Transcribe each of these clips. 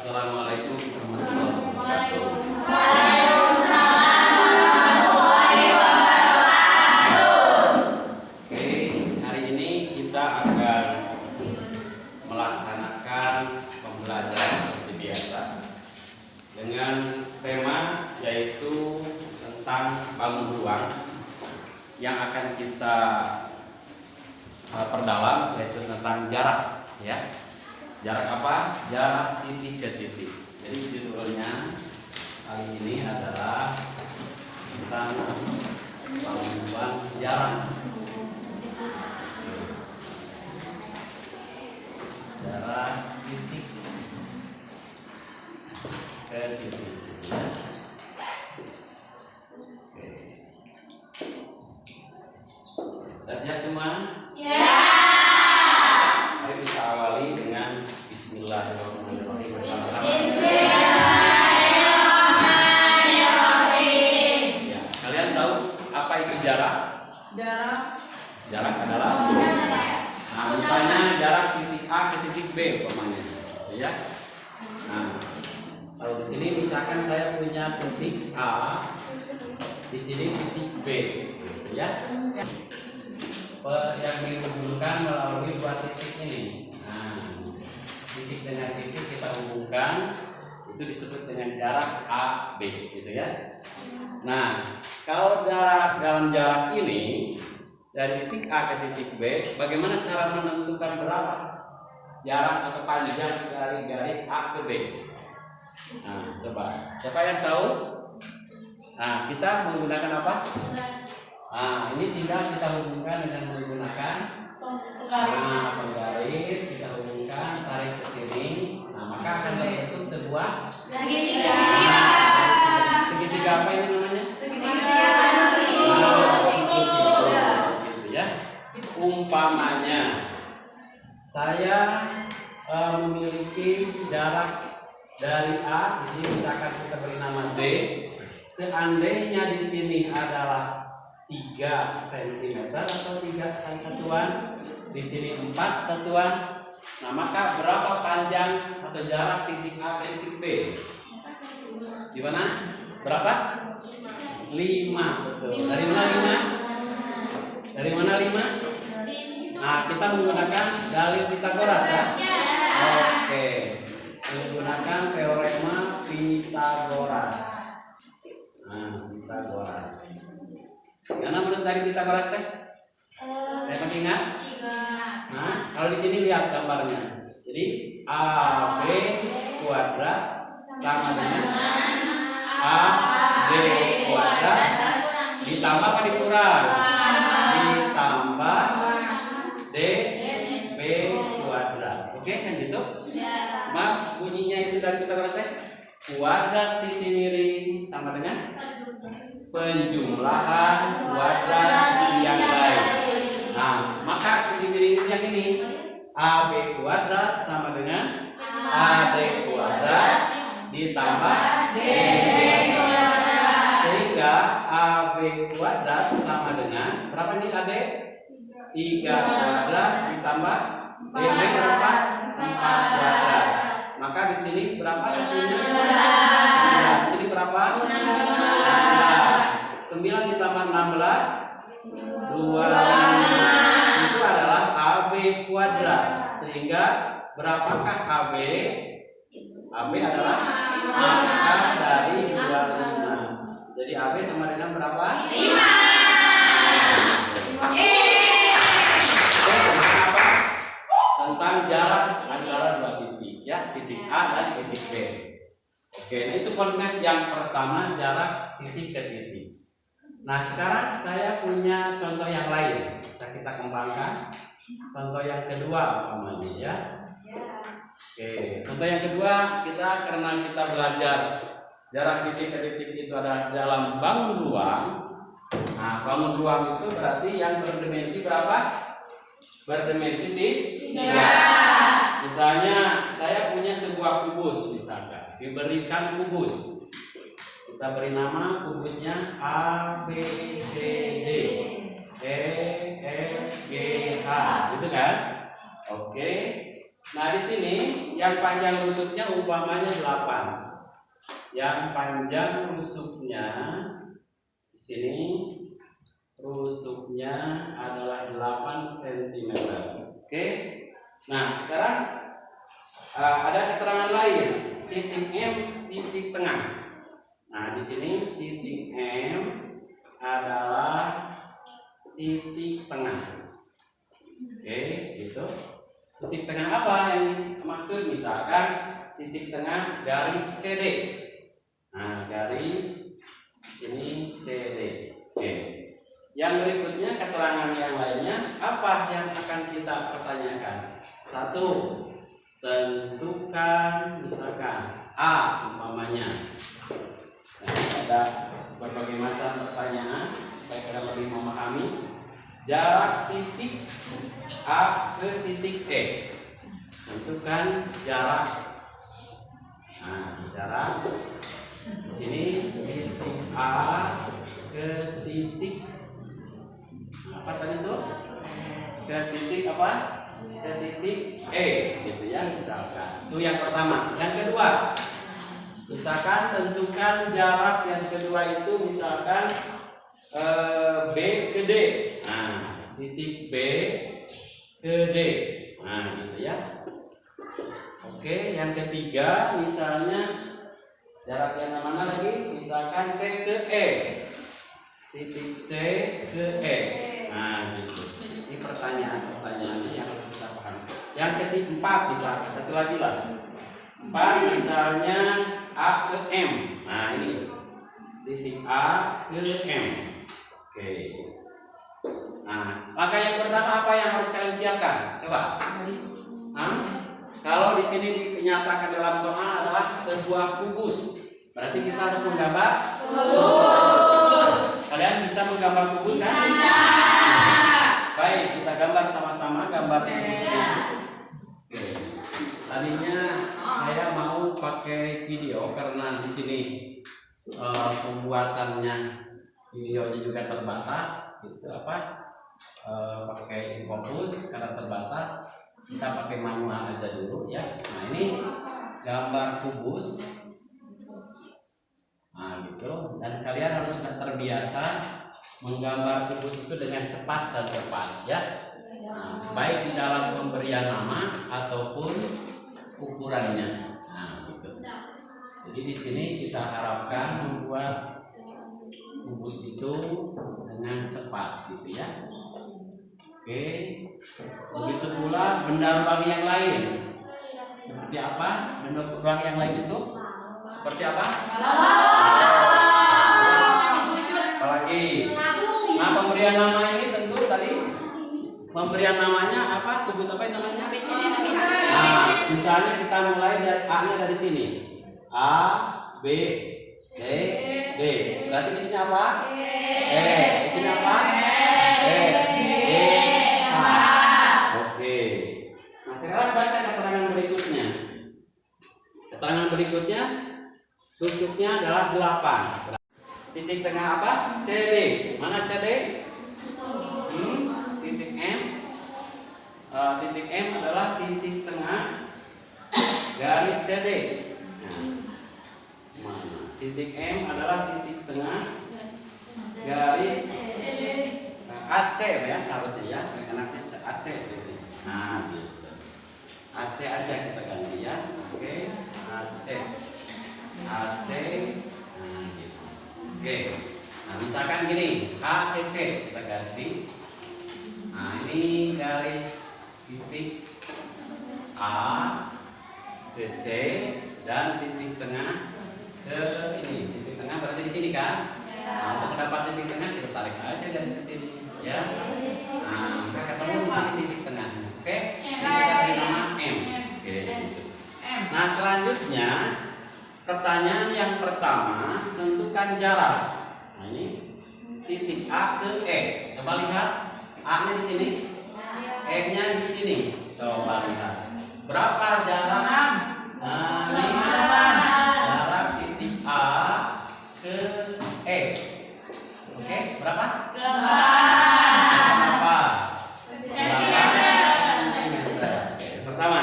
Assalamualaikum warahmatullahi wabarakatuh. Waalaikumsalam warahmatullahi wabarakatuh. Oke, hari ini kita akan melaksanakan pembelajaran seperti biasa dengan tema yaitu tentang bangun ruang yang akan kita perdalam, yaitu tentang jarak, ya. Jarak apa? Jarak titik ke titik. Jadi judulnya kali ini adalah tentang bangun jarak. Jarak titik ke titik. Ya. Oke. Sudah siap semua? Siap. Mari kita awali dengan Bismillahirrahmanirrahim bersama-sama. Bismillahirrahmanirrahim. Ya, kalian tahu apa itu jarak? Jarak adalah, nah, misalnya jarak titik A ke titik B umpamanya, ya. Nah, kalau di sini misalkan saya punya titik A, di sini titik B, gitu ya. Yang dihubungkan melalui dua titik ini. Nah, titik dengan titik kita hubungkan, itu disebut dengan jarak AB, gitu ya. Nah, kalau dalam jarak ini dari titik A ke titik B, bagaimana cara menentukan berapa jarak atau panjang dari garis A ke B? Nah, coba, siapa yang tahu? Nah, kita menggunakan apa? Nah, ini tinggal kita hubungkan dengan menggunakan penggaris, kita hubungkan, tarik ke sini. Nah, maka akan terbentuk sebuah Segitiga. segitiga apa ini namanya? Segitiga. Gitu ya. Umpamanya saya memiliki jarak dari A, di sini misalkan kita beri nama D. Seandainya di sini adalah 3 cm atau 3 satuan, di sini 4 satuan. Nah, maka berapa panjang atau jarak titik A ke titik B? Gimana? Berapa? 5, betul. Dari mana 5? Dari mana 5? Nah, kita menggunakan dalil Pitagoras ya. Oke. Menggunakan teorema Pitagoras. Nah, Pitagoras. Karena menurut dari Pitagoras teh? Saya ingat? Nah, kalau di sini lihat gambarnya. Jadi AB kuadrat sama dengan AD kuadrat ditambah apa dikurang? Ditambah DB kuadrat. Oke, kan gitu? Maaf, bunyinya itu dari Pitagoras teh. Kuadrat sisi miring sama dengan penjumlahan kuadrat sisi yang lain. Nah, maka sisi miring itu yang ini, AB kuadrat sama dengan AD kuadrat ditambah DB kuadrat. Sehingga AB kuadrat sama dengan berapa nih AD? 3 kuadrat ditambah DB berapa? 4 kuadrat. Maka di sini berapa di sini? 9. Di sini berapa? 9 ditambah 16 25. Itu adalah AB kuadrat. Sehingga berapakah AB? AB adalah akar dari 25. Jadi AB sama dengan berapa? 5. Tentang jarak antara dua titik, ya, titik A dan titik B. Oke, itu konsep yang pertama, jarak titik ke titik. Nah, sekarang saya punya contoh yang lain. Kita kembangkan. Contoh yang kedua umpamanya ya. Oke, contoh yang kedua karena kita belajar jarak titik ke titik itu ada dalam bangun ruang. Nah, bangun ruang itu berarti yang berdimensi berapa? Berdimensi 3. Misalnya saya punya sebuah kubus, misalkan diberikan kubus. Kita beri nama kubusnya A, B, C, D, E, F, G, H, gitu kan? Oke. Nah, di sini yang panjang rusuknya umpamanya 8. Yang panjang rusuknya di sini rusuknya adalah 8 cm. Oke. Nah, sekarang ada keterangan lain. Titik M, titik tengah. Nah, di sini titik M adalah titik tengah. Oke, gitu. Titik tengah apa yang dimaksud? Misalkan titik tengah garis CD. Nah, garis sini CD. Oke. Yang berikutnya keterangan yang lainnya apa yang akan kita pertanyakan? 1. Tentukan misalkan A umpamanya. Nah, ada berbagai macam pertanyaan supaya kita lebih memahami jarak titik A ke titik E. Tentukan jarak. Nah, jarak di sini titik A ke titik apa tadi tuh? Ke titik apa? Ke titik E, gitu ya misalkan. Itu yang pertama. Yang kedua, misalkan tentukan jarak yang kedua itu misalkan B ke D. Nah, titik B ke D. Nah, gitu ya. Oke, yang ketiga misalnya jarak yang mana lagi? Misalkan C ke E. Titik C ke E. Nah, gitu. Ini pertanyaan-pertanyaannya yang harus kita pahami. Yang keempat misalkan satu lagi lah. 4 misalnya A ke M. Nah, ini titik A ke M. Oke. Nah, langkah yang pertama apa yang harus kalian siapkan? Coba. Kalau di sini dinyatakan dalam soal adalah sebuah kubus, berarti kita harus menggambar kubus. Kalian bisa menggambar kubus kan? Bisa. Baik, kita gambar sama-sama gambar kubusnya. Oke. Tadinya saya mau pakai video karena di sini pembuatannya videonya juga terbatas, gitu pakai fokus karena terbatas. Kita pakai manual aja dulu ya. Nah, ini gambar kubus. Nah, gitu. Dan kalian harus terbiasa menggambar kubus itu dengan cepat dan tepat ya. Nah, baik di dalam pemberian nama ataupun ukurannya. Nah, gitu. Jadi di sini kita harapkan membuat kubus itu dengan cepat gitu ya. Oke. Begitu pula benda ruang yang lain. Seperti apa? Benda ruang yang lain itu seperti apa? Apalagi? Nah, pemberian nama ini tentu tadi pemberian namanya apa? Kubus apa yang namanya? Nah, misalnya kita mulai dari A-nya dari sini. A, B, C, D. Berarti di sini apa? E. Di sini apa? E. Oke. Nah, sekarang baca keterangan berikutnya. Keterangan berikutnya rusuknya adalah 8. Titik tengah apa? CD. Mana CD? Titik M. Titik M adalah titik tengah garis CD. Nah, mana? Titik M adalah titik tengah garis AC ya seharusnya ya. Enaknya AC gitu. Nah, gitu. AC aja kita ganti ya. Oke, AC. AC. Nah, gitu. Oke. Nah, misalkan gini, A ke C kita ganti. Nah, ini garis titik A ke C dan titik tengah ke ini. Titik tengah berarti di sini kan? Nah, untuk mendapat titik tengah kita tarik aja garis ke sini ya. Nah, maka ketemu di sini titik tengah. Oke? Ini kita beri nama M. Oke, gitu. Nah, selanjutnya pertanyaan yang pertama, tentukan jarak. Nah, ini titik A ke E. Coba lihat, A-nya di sini, E-nya di sini. Coba lihat. Berapa jarak? Nah, ini jarak titik A ke E. Oke, berapa? 8. Berapa? 8 cm. Oke, pertama.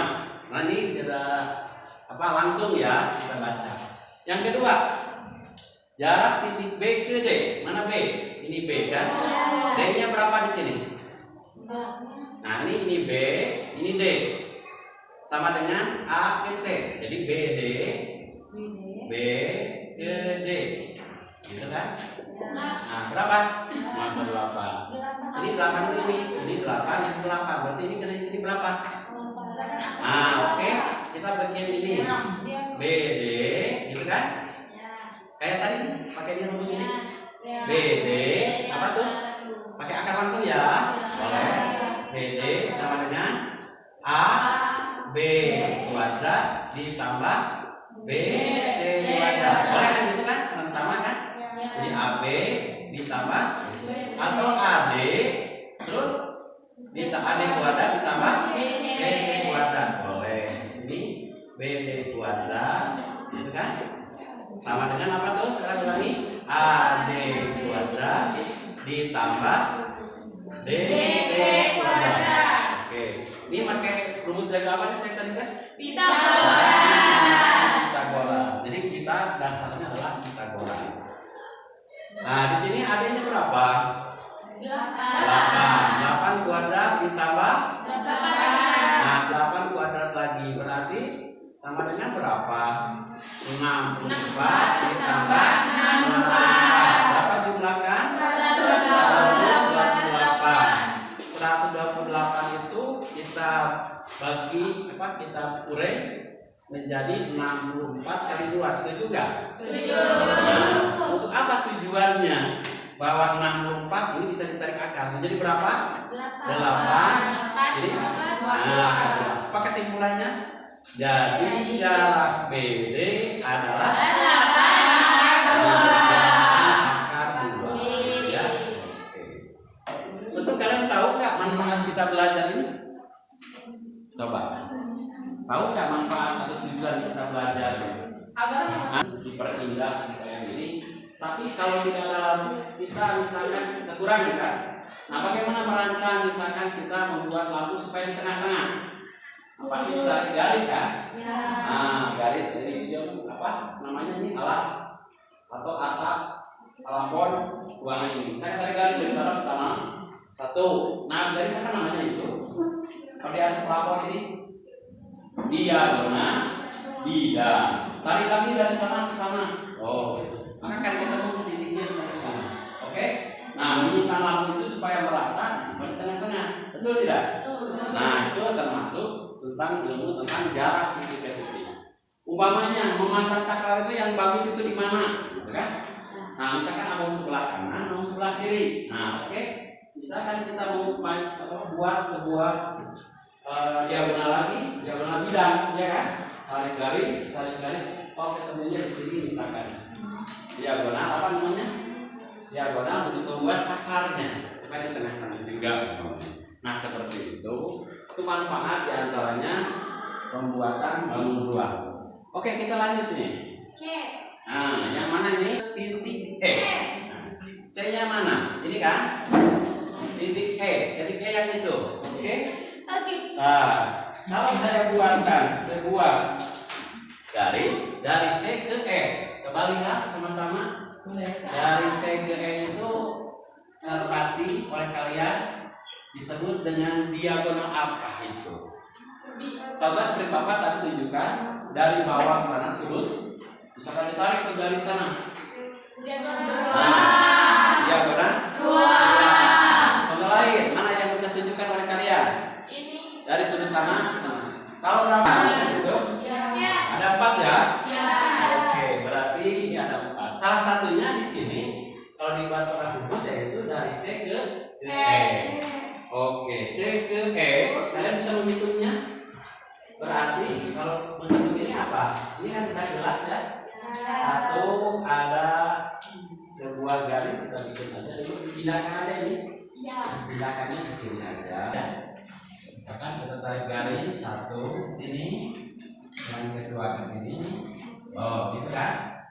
Nah ini tidak langsung ya kita baca. Yang kedua, jarak titik B ke D. Mana B? Ini B kan? D-nya berapa di sini? Nah ini B, ini D. Sama dengan A ke C. Jadi BD, B ke D. Gitu kan? Nah, berapa? Masa 8. Ini 8 itu ini 8, ini 8. Berarti ini kena di sini berapa? Nah, oke. Kita bikin ini. BD, gitu kan? Kayak tadi pakai di rumus ini. BD, apa tuh? Pakai akar langsung ya? Boleh. BD sama dengan A B kuadrat ditambah BC kuadrat. Boleh kan gitu kan? Sama kan? Jadi AB ditambah atau AD terus AD kuadrat ditambah BC kuadrat. Boleh. Ini BD kuadrat gitu kan? Sama dengan apa tuh? Sekarang ulangi. AD kuadrat ditambah DC kuadrat. Oke. Ini pakai rumus dari apa nih tadi kan? Pitagoras. Jadi kita dasarnya adalah Pitagoras. Nah, di sini AD-nya berapa? 8 kuadrat ditambah 8. Nah, 8 kuadrat lagi berarti sama dengan berapa? 64 ditambah 64. Berapa jumlahkan? 128 itu kita bagi kita urai menjadi 64 kali 2. Setuju nggak? Setuju. Nah, untuk apa tujuannya? Bahwa 64 ini bisa ditarik akar menjadi berapa? 8. Jadi apa kesimpulannya? Jadi jarak BD adalah akar 2. Ya. Tentu kalian tahu nggak manfaat kita belajar ini? Coba. Tahu nggak manfaat atau tujuan kita belajar ini? Diperindah kayak gini. Tapi kalau di dalam kita misalkan kekurangan kan? Nah, bagaimana merancang misalkan kita membuat lampu supaya di tengah-tengah? Pasti dari garis kan? Nah, garis ini dia apa namanya ini alas atau atap plafon ruangan ini. Saya tarik garis dari sana ke sana. Satu. Nah, garis apa namanya itu? Kalau di atas plafon ini diagonal, tarik lagi dari sana ke sana. Oh, maka kan ketemu titiknya tengah-tengah. Oke? Nah, menyimpan lampu itu supaya merata disimpan di tengah-tengah. Betul tidak? Nah, itu termasuk tentang ilmu tentang jarak titik ke titik. Umpamanya memasang saklar itu yang bagus itu di mana, gitu kan? Nah, misalkan abang sebelah kanan, abang sebelah kiri. Nah, oke. Misalkan kita mau buat sebuah diagonal bidang, ya kan? Tarik garis. Oh, ketemunya di sini misalkan. Diagonal apa namanya? Diagonal untuk membuat sakarnya supaya di tengah-tengah juga. Nah, seperti itu. Itu manfaat diantaranya pembuatan balon ruang. Oke, kita lanjut nih. Nah, yang mana ini? Titik E. C-nya mana? Ini kan? Titik E yang itu. Oke? Nah, kalau saya buatkan sebuah garis dari C ke E, coba lihat sama-sama. Dari C ke E itu terpati oleh kalian disebut dengan diagonal apa itu? Contoh seperti Bapak tadi tunjukkan dari bawah sana sudut, misalkan ditarik ke garis sana. Nah, diagonal 2. Contoh lain, mana yang bisa tunjukkan oleh kalian? Dari sudut sana ke sana. Kalau berapa itu? Ada 4 ya? Oke, berarti ini ada 4. Salah satunya di sini kalau dibuat oleh rumus yaitu dari C ke E. Oke, C ke E, kalian bisa menghitungnya? Berarti kalau menghitung ini apa? Ini kan sudah jelas ya. Satu, ada sebuah garis kita bikin aja dulu. Pindahkan aja ini. Pindahkannya ke sini aja. Misalkan kita tarik garis satu ke sini, yang kedua ke sini. Oh, gitu kan?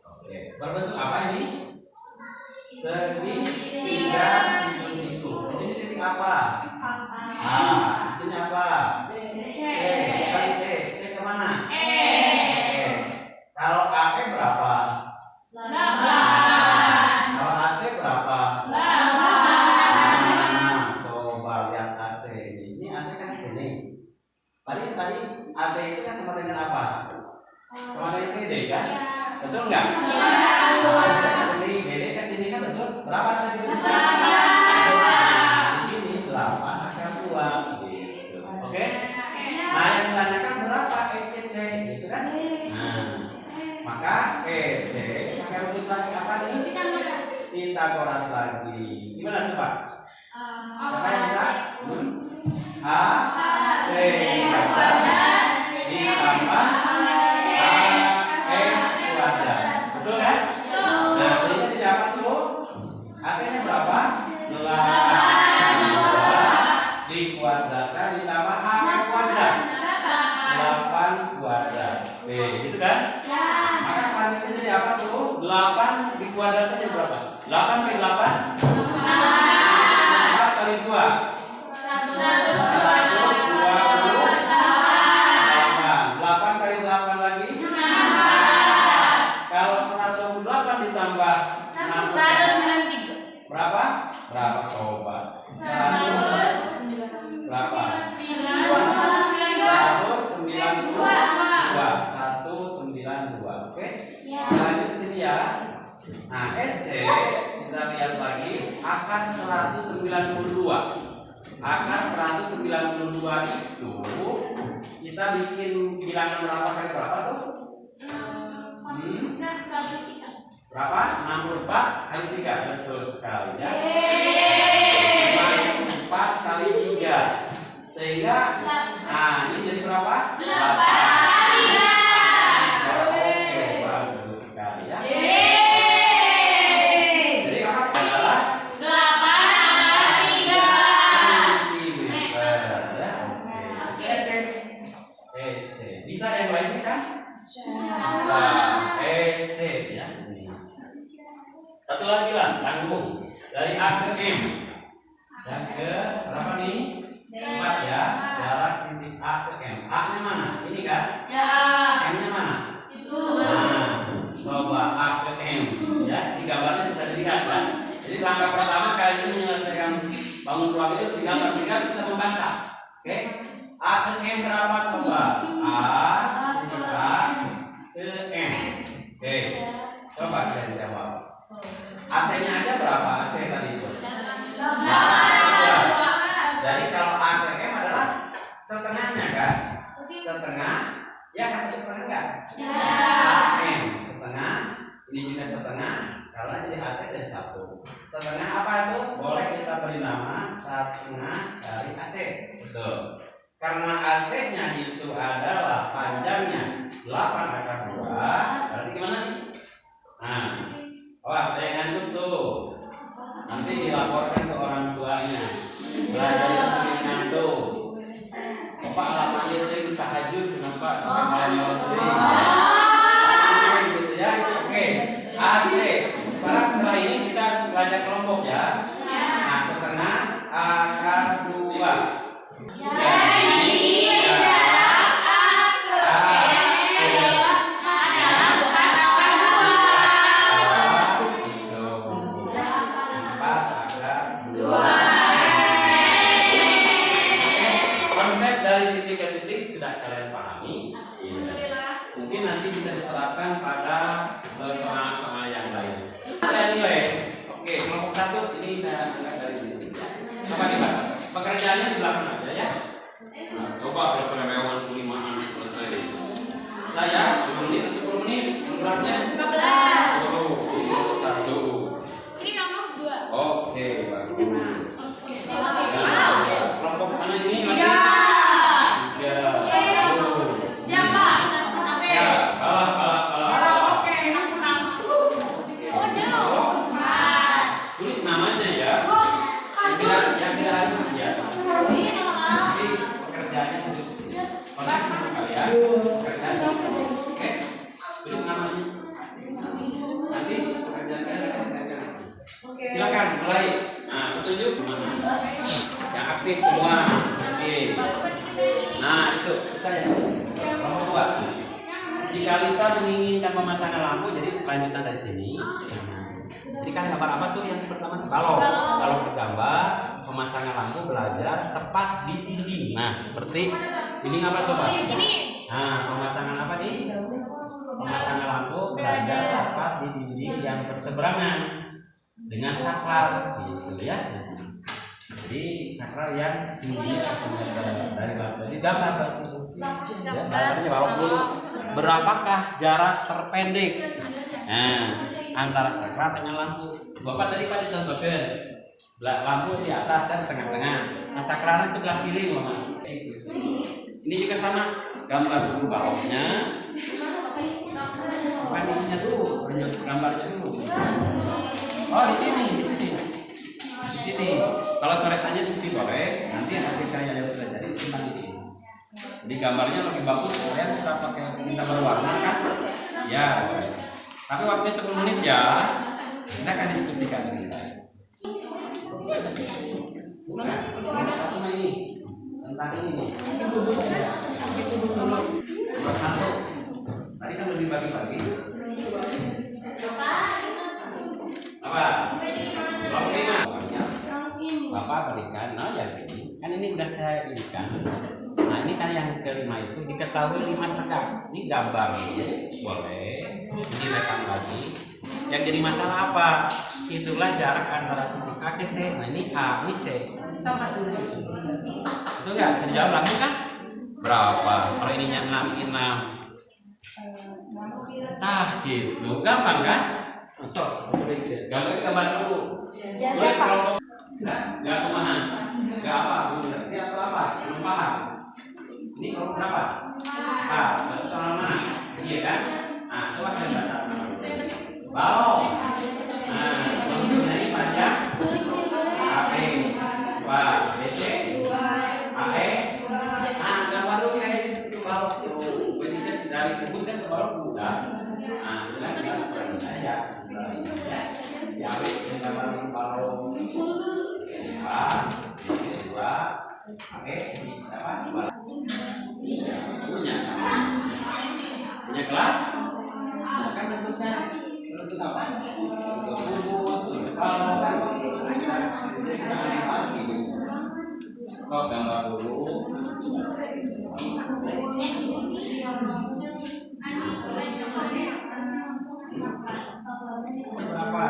Oke. Berbentuk apa ini? Segitiga siku-siku. Di sini titik apa? Di sini apa? C. Bukan C Tadi AC itu kan sama dengan apa? Sama dengan BD kan? Betul nggak? AC ke sini, BD ke sini kan betul? Berapa tadi? Di sini 8 akar 2 gitu. Oke? Nah, yang ditanyakan berapa EC gitu kan? Nah, maka EC pakai rumus lagi apa nih? Pitagoras lagi. Gimana coba? Siapa yang bisa? AC kuadrat ditambah AE kuadrat. Betul kan? Nah, sehingga tidak apa tuh? AC-nya berapa? 8 dikuadratkan ditambah AE kuadrat. 8 kuadrat. Gitu kan? Maka selanjutnya jadi apa tuh? 8 dikuadratkan jadi berapa? 8 kali 8? 4 kali 2? 8 kali 8 lagi? Kalau 128 ditambah 6 berapa? Berapa coba? 100 berapa? 192. Oke? Lanjut sini ya. Nah, EC bisa lihat lagi akar 192. Akar 192 itu kita bikin bilangan berapa kali berapa tuh? Berapa? 64 kali 3. Betul sekali ya. 64 kali 3. Sehingga nah ini jadi berapa? 8. Oke, bagus sekali ya. Jadi apa adalah 8 ya. Oke. EC. Bisa yang lainnya kan? EC ya. Satu lagi lah, tanggung dari A ke M. Dan ke berapa nih? 4 ya. Jarak titik A ke M. A-nya mana? Ini kan? Ya. M-nya mana? Itu. Nah, coba A ke M ya. Di gambarnya bisa dilihat kan? Jadi langkah pertama kali ini menyelesaikan bangun ruang itu tinggal kita membaca. Oke? A ke M berapa coba? A ke M. Oke. Coba kalian jawab. AC-nya aja berapa? AC tadi itu. 8. Jadi kalau A ke M adalah setengahnya kan? Setengah. Ya kan itu setengah enggak? Ya. M setengah. Ini juga setengah. Karena jadi AC jadi 1. Setengah apa itu? Boleh kita beri nama setengah dari AC. Betul. Karena AC-nya itu adalah panjangnya 8 akar 2. Berarti gimana nih? Nah, awas saya ngantuk tuh. Nanti dilaporkan ke orang tuanya. Belajarnya sering ngantuk. Bapak alamannya sering tahajud kenapa? Gitu ya. Oke. AC. Sekarang setelah ini kita belajar kelompok ya. Nah, setengah akar 2. Konsep dari titik ke titik sudah kalian pahami. Mungkin nanti bisa diterapkan pada soal-soal yang lain. Saya nilai. Oke, kelompok 1 ini saya angkat dari ini. Coba dibaca. Pekerjaannya di belakang aja ya. Nah, coba berapa lewat 5 selesai. Saya 10 menit atau 10 menit. Menurutnya 11. 1. Ini nomor 2. Oke, bagus. Kelompok mana ini? Iya. 3. Siapa? Ya, kalah. Oke, aku satu. Oh, dia nomor 4. Tulis namanya ya. Yang tidak hari ya. Oh, iya nomor. Jadi pekerjaannya tulis di sini. Konsep untuk kalian. Pekerjaan di sini. Oke. Tulis namanya. Nanti pekerjaan kalian akan ditekan. Silakan mulai. Nah, petunjuk mana? Yang aktif semua. Oke. Nah, itu kita ya. Nomor 2. Jika Lisa menginginkan pemasangan lampu, jadi lanjutan dari sini. Jadi kan gambar apa tuh yang pertama? Kalau gambar pemasangan lampu belajar tepat di sini. Nah, seperti Ini apa coba? Ini. Nah, pemasangan apa nih? Pemasangan lampu belajar tepat di dinding yang berseberangan dengan saklar, gitu ya. Jadi saklar yang tingginya 1 meter dari lampu. Jadi gambar ya, gambarnya bawa dulu. Berapakah jarak terpendek? Nah, antara saklar dengan lampu. Bapak tadi pada contohkan lampu di atas dan tengah-tengah. Nah, saklarnya sebelah kiri, Mama. Ini juga sama, gambar dulu bawahnya. Bukan isinya dulu, gambarnya dulu. Oh, di sini. Di sini. Kalau coretannya di sini boleh, nanti hasil karya yang sudah jadi simpan di sini. Jadi gambarnya lebih bagus, kalian sudah pakai tinta berwarna kan? Ya. Tapi waktunya 10 menit ya. Kita akan diskusikan dengan saya. Bukan, satu ini tentang ini. Nomor 1. Tadi kan lebih bagi-bagi. Apa? Nomor 5. Bapak berikan, nah yang ini. Kan ini udah saya berikan. Nah ini kan yang kelima itu diketahui 5,5. Ini gambar boleh. Ini rekam lagi. Yang jadi masalah apa? Itulah jarak antara titik A ke C. Nah ini A, ini C. Sama semua. Betul nggak? Bisa jawab lagi kan? Berapa? Kalau ininya 6, ini 6. Nah gitu, gampang kan? Masuk, gambar dulu. Tulis kalau nggak kemana? Nggak apa? Berarti apa? Belum paham. Ini kalau berapa? Lalu soal mana? Iya kan? Nah, coba kita baca. Balok. Nah, ini saja. AE, BC, AE. Nah, gambar dulu kayak itu balok tuh. Dari kubus kan ke balok udah. Nah, kita kurangin aja. Si AE ini gambar balok. Dua, AE ini apa? Punya kelas? Nah, kan bentuknya bentuk apa? Bentuk kubus, bentuk balok. Kau gambar dulu. Berapa?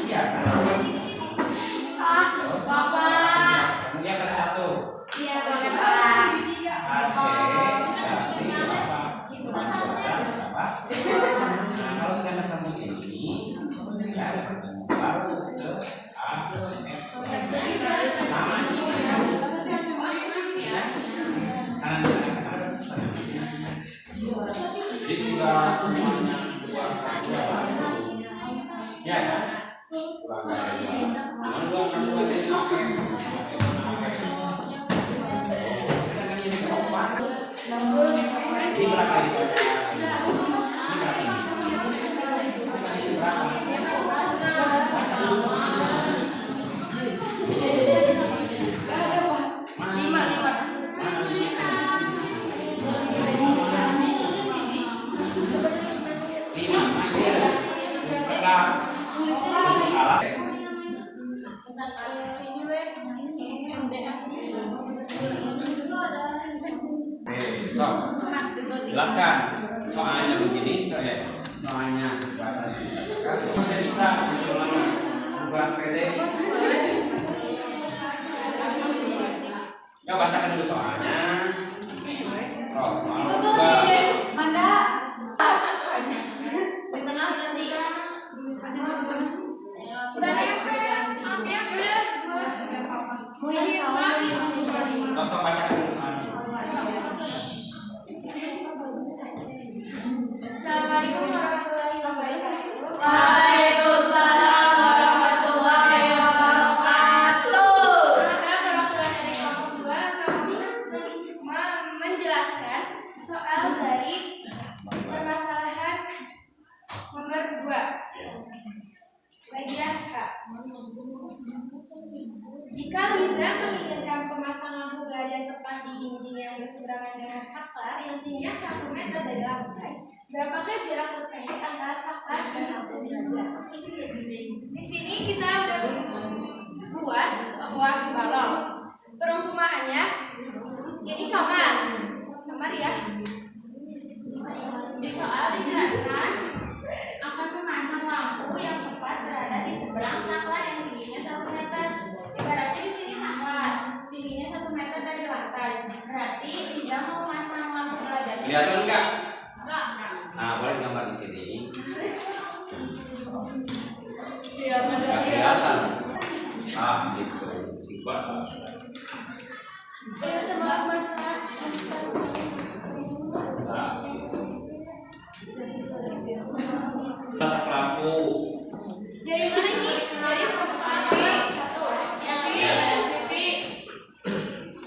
Iya kan? Bapak. Kemudian salah satu. Iya, boleh, Pak. Nah, kalau sudah ketemu ini, ya, baru ke A, sama sih. Jadi juga semuanya ya kan? Jelaskan soalnya begini, soalnya tidak bisa buat PD. Ya bacakan dulu soalnya. Oh, mau juga. Di tengah berarti. Udah ya, maaf ya, udah. Mau yang salah, Nggak usah bacakan dulu soalnya. Assalamualaikum warahmatullahi wabarakatuh. Waalaikumsalam warahmatullahi wabarakatuh. Dari kelompok 2 kami menjelaskan soal dari permasalahan nomor 2. Bagian K. Jika Liza menginginkan pemasangan lampu belajar tepat di dinding yang berseberangan dengan saklar yang tingginya 1 meter dari lantai, berapakah jarak terpendek antara saklar dan lampu belajar? Di sini kita udah Kelihatan nggak? Enggak. Nah, boleh gambar di sini. Biar Nggak ada kelihatan. Ah, gitu. Sifat. Ayo sama masak. Nah, lampu. Dari mana ini? Dari satu.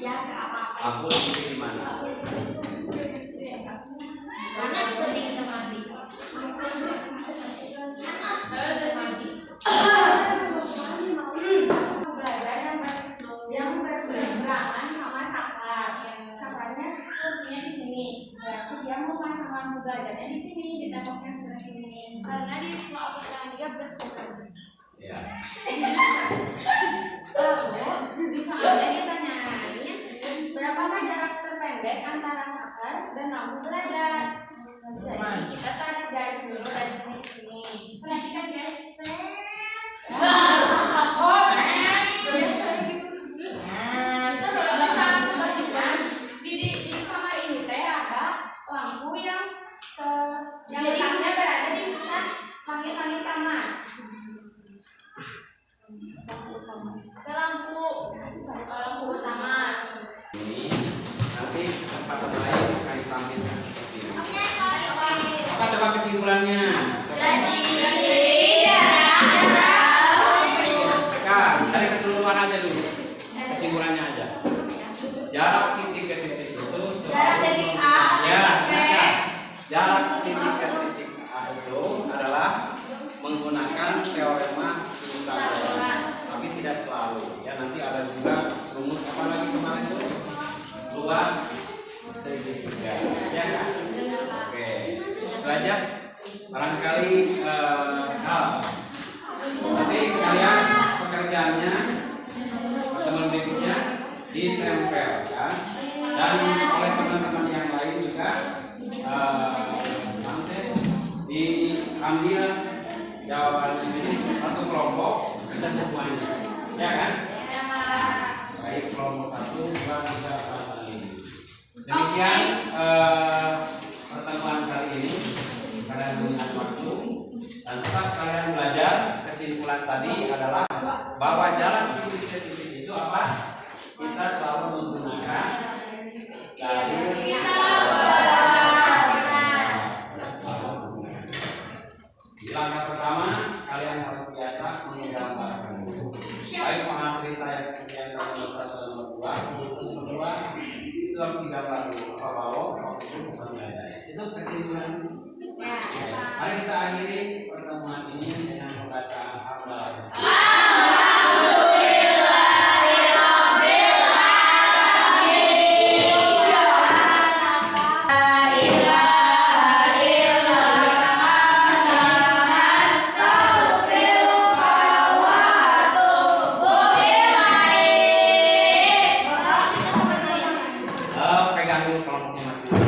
Ya enggak apa-apa. Lampu di mana? Panas kuning semati. Panas semati. Belajar yang berseberangan sama saklar. Saklarnya posisinya di sini. Berarti dia mau pasang lampu belajarnya di sini, di temboknya sebelah sini. Karena di soal ketiga berseberangan. Ya. Lalu di soalnya ditanyain berapakah jarak terpendek antara saklar dan lampu belajar. Jadi kita tarik garis dulu dari sini ke sini. Perhatikan guys. Kita bisa pastikan di kamar ini teh ada lampu yang letaknya berada di pusat langit-langit kamar. Ke lampu utama. Ini nanti tempat lain akan disampingkan seperti ini. Apa coba kesimpulannya? Kan dari keseluruhan aja dulu. Kesimpulannya aja. Jarak titik ke titik itu Jarak titik A ya, ke titik B. jarak titik ke titik A itu adalah menggunakan teorema Pythagoras. Tapi tidak selalu. Ya nanti ada juga rumus apa lagi kemarin itu? Luas segitiga. Ya kan? Oke. Belajar barangkali hal. Nanti kalian pekerjaannya teman berikutnya ditempel kan, dan oleh teman-teman yang lain juga nanti diambil jawabannya ini satu kelompok dan semuanya, ya kan? Baik kelompok 1, 2, 3, 4, 5. Demikian pertemuan kali ini. Kalian mengingat waktu dan tetap kalian belajar. Kesimpulan tadi adalah bahwa jalan titik ke titik itu apa? Kita selalu menggunakan garis. Di langkah pertama kalian harus biasa menggambarkan. Baik soal cerita yang seperti yang kalian nomor 1 dan nomor 2, nomor 2 itu harus digambar dulu. Apa bahwa waktu itu bukan belajar. Itu kesimpulan. Mari kita akhiri pertemuan ini dengan pembacaan hamdalah. Pegang dulu kelompoknya masing-masing.